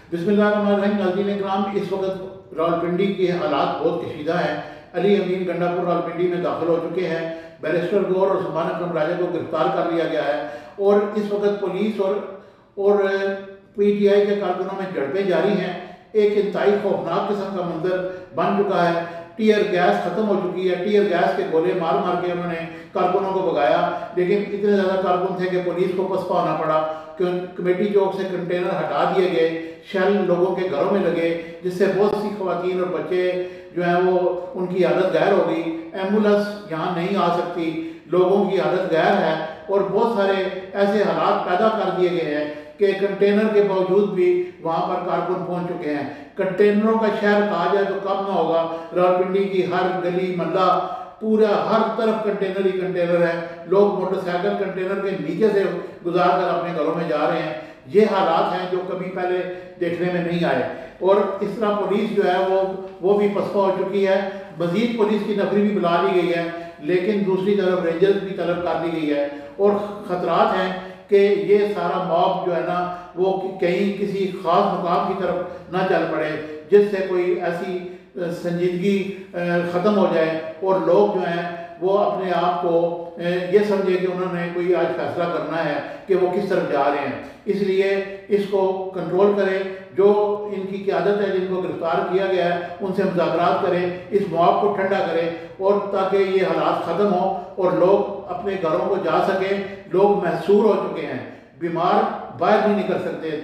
बिस्मिल्लाहिर्रहमानिर्रहीम। नाज़रीन इकराम, इस वक्त रावलपिंडी के हालात बहुत कशीदा हैं। अली अमीन गंडापुर रावलपिंडी में दाखिल हो चुके हैं। बैरिस्टर गौर और सुल्तान अकरम राजा को गिरफ्तार कर लिया गया है और इस वक्त पुलिस और PTI के कारकुनों में झड़पें जारी हैं। एक इंतहाई खौफनाक किस्म का मंजर बन चुका है। टीयर गैस ख़त्म हो चुकी है। टीयर गैस के गोले मार मार के उन्होंने कारकुनों को भगाया, लेकिन इतने ज़्यादा कारकुन थे कि पुलिस को पसपा होना पड़ा। कमेटी चौक से कंटेनर हटा दिए गए, शेल लोगों के घरों में लगे, जिससे बहुत सी खवातीन और बच्चे जो हैं वो उनकी हालत गैर हो गई। एम्बुलेंस यहाँ नहीं आ सकती, लोगों की हालत गैर है और बहुत सारे ऐसे हालात पैदा कर दिए गए हैं कि कंटेनर के बावजूद भी वहाँ पर कारकुन पहुँच चुके हैं। कंटेनरों का शहर कहा जाए तो कम ना होगा। रावलपिंडी की हर गली मोहल्ला पूरा हर तरफ कंटेनर ही कंटेनर है। लोग मोटरसाइकिल कंटेनर के नीचे से गुजार कर अपने घरों में जा रहे हैं। ये हालात हैं जो कभी पहले देखने में नहीं आए और इस तरह पुलिस जो है वो भी पसपा हो चुकी है। मजीद पुलिस की नफरी भी बुला ली गई है, लेकिन दूसरी तरफ रेंजर्स भी तलब कर ली गई है और ख़तरात हैं कि ये सारा मॉब जो है ना वो कहीं किसी ख़ास मुकाम की तरफ ना चल पड़े, जिससे कोई ऐसी संजीदगी ख़त्म हो जाए और लोग जो हैं वो अपने आप को ये समझे कि उन्होंने कोई आज फैसला करना है कि वो किस तरफ जा रहे हैं। इसलिए इसको कंट्रोल करें। जो इनकी क़यादत है, जिनको गिरफ्तार किया गया है, उनसे मुज़ाकरात करें, इस मॉब को ठंडा करें और ताकि ये हालात ख़त्म हो और लोग अपने घरों को जा सकें। लोग महसूर हो चुके हैं, बीमार बाहर नहीं निकल सकते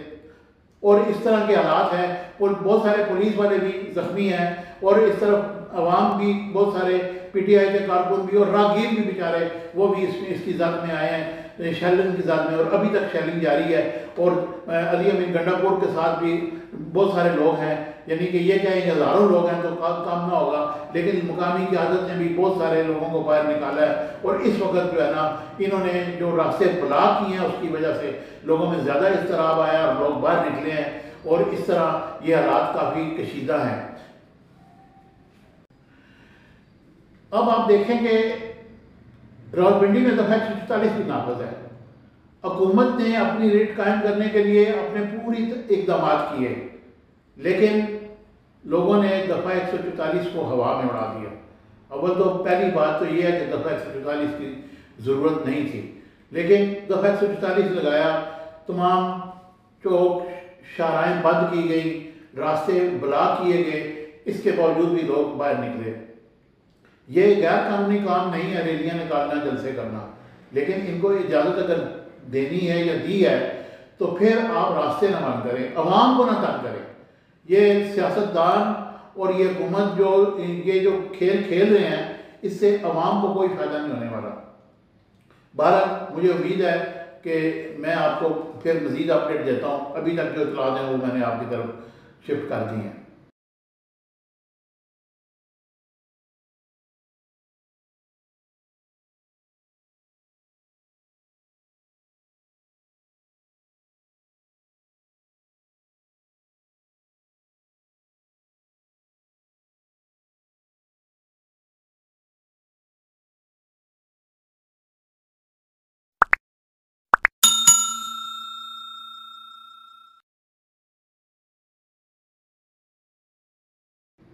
और इस तरह के हालात हैं और बहुत सारे पुलिस वाले भी ज़ख्मी हैं और इस तरफ अवाम भी, बहुत सारे PTI के कारकुन भी और राहगीर भी बेचारे वो भी इसकी ज़द में आए हैं, शेलिंग की ज़द में, और अभी तक शेलिंग जारी है। और अली अमीन गंडापुर के साथ भी बहुत सारे लोग हैं, यानी कि ये कहें हज़ारों लोग हैं तो काम ना होगा, लेकिन मुकामी क़यादत ने भी बहुत सारे लोगों को बाहर निकाला है और इस वक्त जो है ना इन्होंने जो रास्ते ब्लॉक किए हैं उसकी वजह से लोगों में ज़्यादा इज़्तिराब आया और लोग बाहर निकले हैं और इस तरह ये हालात काफ़ी कशीदा हैं। अब आप देखें कि रावलपिंडी में दफ़ा 144 भी नाफज है। हुकूमत ने अपनी रेट कायम करने के लिए अपने पूरी इकदाम किए, लेकिन लोगों ने दफ़ा 144 को हवा में उड़ा दिया। अव्वल तो पहली बात तो यह है कि दफ़ा 144 की ज़रूरत नहीं थी, लेकिन दफ़ा 144 लगाया, तमाम चौक शाहराएँ बंद की गई, रास्ते ब्लॉक किए गए, इसके बावजूद भी लोग बाहर निकले। ये गैर कानूनी काम नहीं है रैलियाँ निकालना, जलसे करना, लेकिन इनको इजाज़त अगर देनी है या दी है तो फिर आप रास्ते न बंद करें, अवाम को ना तंग करें। ये सियासतदान और ये हुकूमत ये जो खेल खेल रहे हैं, इससे अवाम को कोई फ़ायदा नहीं होने वाला। बहरहाल मुझे उम्मीद है कि मैं आपको फिर मज़ीद अपडेट देता हूँ। अभी तक जो इत्तलात हैं वो मैंने आपकी तरफ शिफ्ट कर दी हैं।